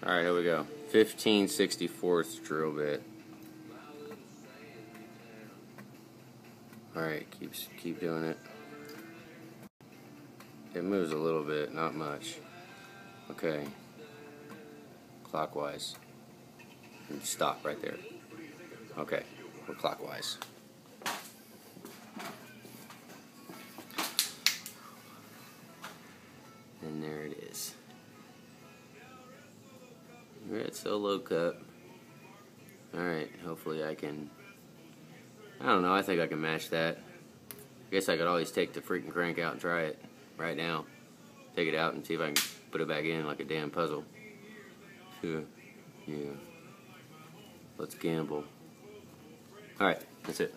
Alright, here we go. 15/64 drill bit. Alright, keep doing it. It moves a little bit, not much. Okay. Clockwise. And stop right there. Okay, we're clockwise. And there it is. Red solo cup. Alright, hopefully I can... I don't know, I think I can match that. I guess I could always take the freaking crank out and try it right now. Take it out and see if I can put it back in like a damn puzzle. Yeah. Let's gamble. Alright, that's it.